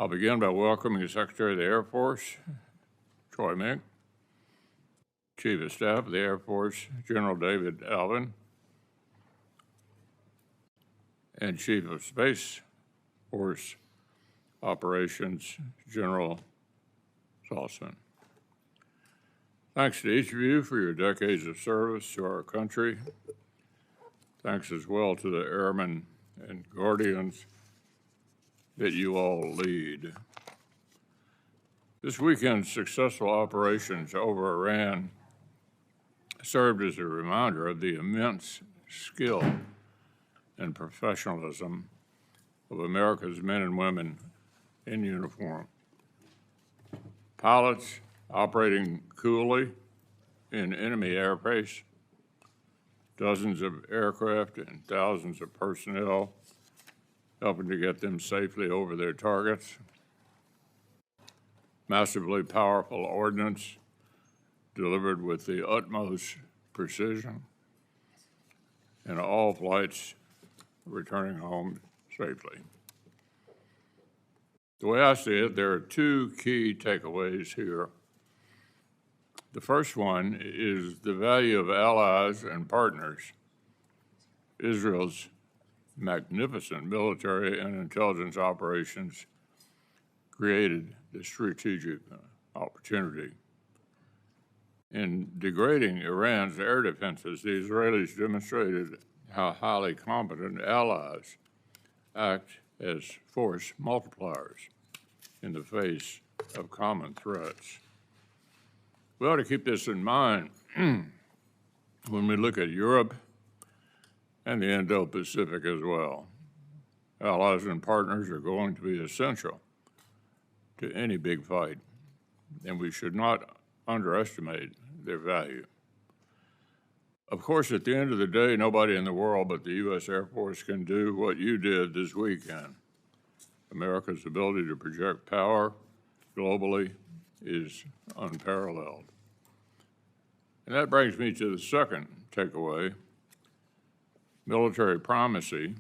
I'll begin by welcoming the Secretary of the Air Force, Troy Mink, Chief of Staff of the Air Force, General David Alvin, and Chief of Space Force Operations, General Saltzman. Thanks to each of you for your decades of service to our country. Thanks as well to the airmen and guardians that you all lead. This weekend's successful operations over Iran served as a reminder of the immense skill and professionalism of America's men and women in uniform. Pilots operating coolly in enemy airspace, dozens of aircraft and thousands of personnel helping to get them safely over their targets. Massively powerful ordnance delivered with the utmost precision, and all flights returning home safely. The way I see it, there are two key takeaways here. The first one is the value of allies and partners. Israel's magnificent military and intelligence operations created the strategic opportunity. In degrading Iran's air defenses, the Israelis demonstrated how highly competent allies act as force multipliers in the face of common threats. We ought to keep this in mind when we look at Europe and the Indo-Pacific as well. Allies and partners are going to be essential to any big fight, and we should not underestimate their value. Of course, at the end of the day, nobody in the world but the U.S. Air Force can do what you did this weekend. America's ability to project power globally is unparalleled. And that brings me to the second takeaway. Military primacy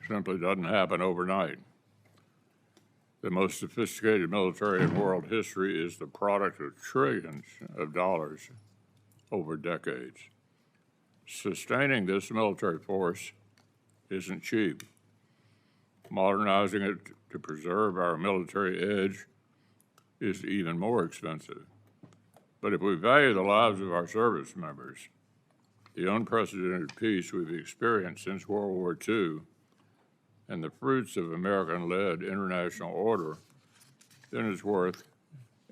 simply doesn't happen overnight. The most sophisticated military in world history is the product of trillions of dollars over decades. Sustaining this military force isn't cheap. Modernizing it to preserve our military edge is even more expensive. But if we value the lives of our service members, the unprecedented peace we've experienced since World War II, and the fruits of American-led international order, then it's worth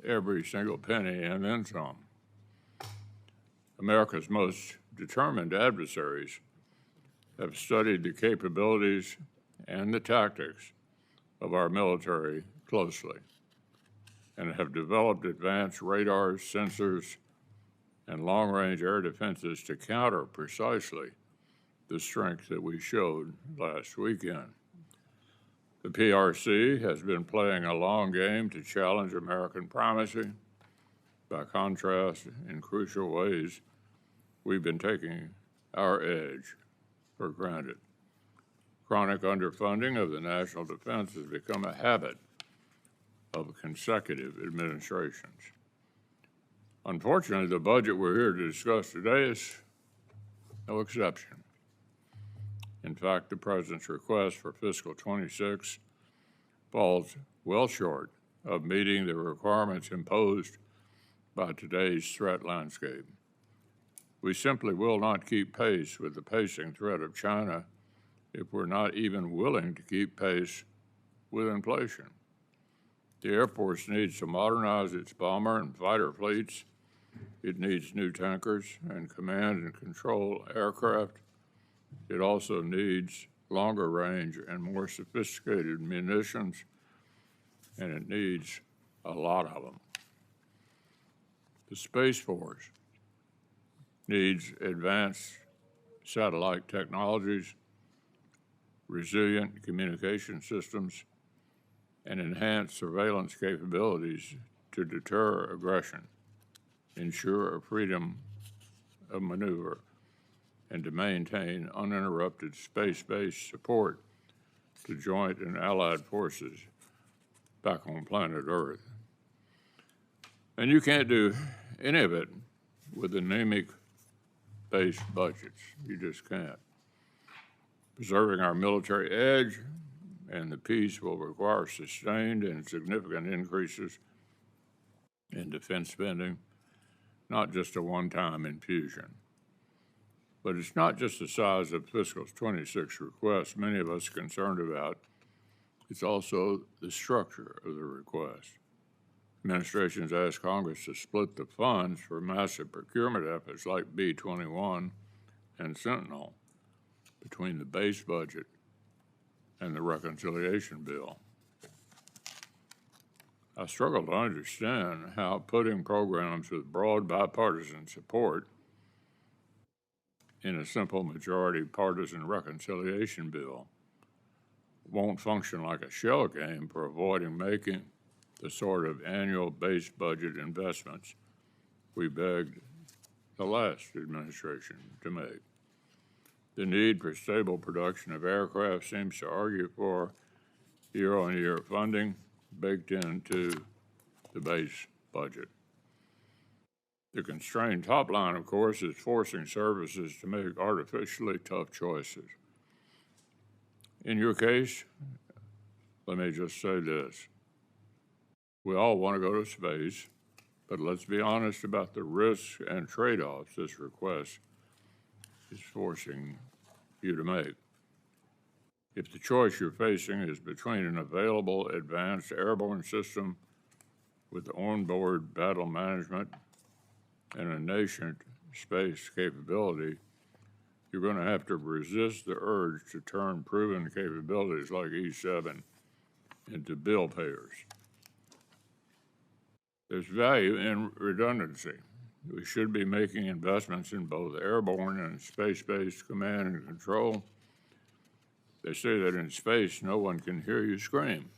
every single penny and then some. America's most determined adversaries have studied the capabilities and the tactics of our military closely and have developed advanced radars, sensors, and long-range air defenses to counter precisely the strength that we showed last weekend. The PRC has been playing a long game to challenge American primacy. By contrast, in crucial ways, we've been taking our edge for granted. Chronic underfunding of the national defense has become a habit of consecutive administrations. Unfortunately, the budget we're here to discuss today is no exception. In fact, the President's request for fiscal 26 falls well short of meeting the requirements imposed by today's threat landscape. We simply will not keep pace with the pacing threat of China if we're not even willing to keep pace with inflation. The Air Force needs to modernize its bomber and fighter fleets. It needs new tankers and command and control aircraft. It also needs longer range and more sophisticated munitions, and it needs a lot of them. The Space Force needs advanced satellite technologies, resilient communication systems, and enhanced surveillance capabilities to deter aggression, ensure a freedom of maneuver, and to maintain uninterrupted space-based support to joint and allied forces back on planet Earth. And you can't do any of it with anemic-based budgets. You just can't. Preserving our military edge and the peace will require sustained and significant increases in defense spending, not just a one-time infusion. But it's not just the size of fiscal 26 requests many of us are concerned about, it's also the structure of the request. Administrations asked Congress to split the funds for massive procurement efforts like B-21 and Sentinel between the base budget and the reconciliation bill. I struggle to understand how putting programs with broad bipartisan support in a simple majority partisan reconciliation bill won't function like a shell game for avoiding making the sort of annual base budget investments we begged the last administration to make. The need for stable production of aircraft seems to argue for year-on-year funding baked into the base budget. The constrained top line, of course, is forcing services to make artificially tough choices. In your case, let me just say this. We all want to go to space, but let's be honest about the risks and trade-offs this request is forcing you to make. If the choice you're facing is between an available advanced airborne system with onboard battle management and a nascent space capability, you're going to have to resist the urge to turn proven capabilities like E-7 into bill payers. There's value in redundancy. We should be making investments in both airborne and space-based command and control. They say that in space, no one can hear you scream.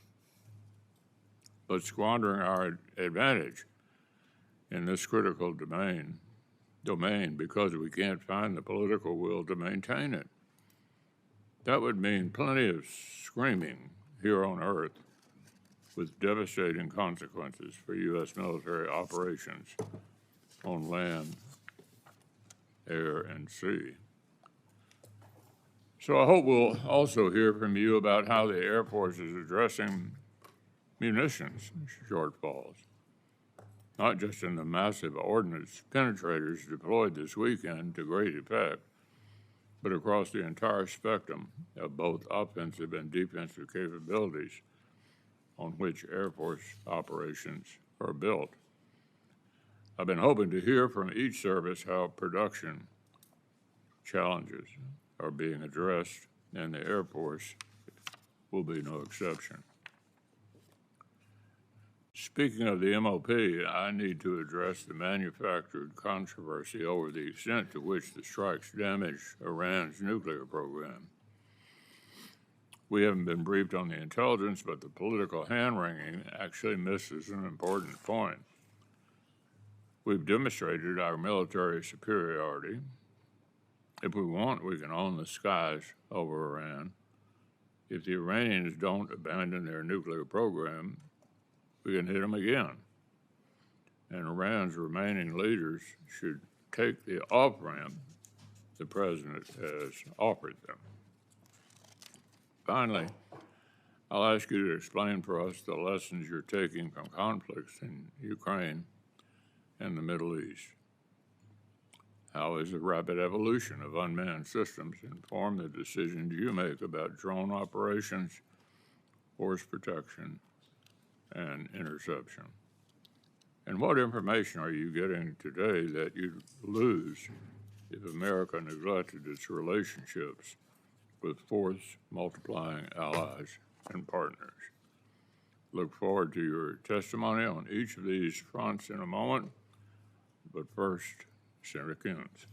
But squandering our advantage in this critical domain because we can't find the political will to maintain it. That would mean plenty of screaming here on Earth with devastating consequences for U.S. military operations on land, air, and sea. So I hope we'll also hear from you about how the Air Force is addressing munitions shortfalls, not just in the massive ordnance penetrators deployed this weekend to great effect, but across the entire spectrum of both offensive and defensive capabilities on which Air Force operations are built. I've been hoping to hear from each service how production challenges are being addressed, and the Air Force will be no exception. Speaking of the MOP, I need to address the manufactured controversy over the extent to which the strikes damaged Iran's nuclear program. We haven't been briefed on the intelligence, but the political hand-wringing actually misses an important point. We've demonstrated our military superiority. If we want, we can own the skies over Iran. If the Iranians don't abandon their nuclear program, we can hit them again. And Iran's remaining leaders should take the off-ramp the president has offered them. Finally, I'll ask you to explain for us the lessons you're taking from conflicts in Ukraine and the Middle East. How has the rapid evolution of unmanned systems informed the decisions you make about drone operations, force protection, and interception? And what information are you getting today that you'd lose if America neglected its relationships with force multiplying allies and partners? Look forward to your testimony on each of these fronts in a moment, but first, Senator Coons.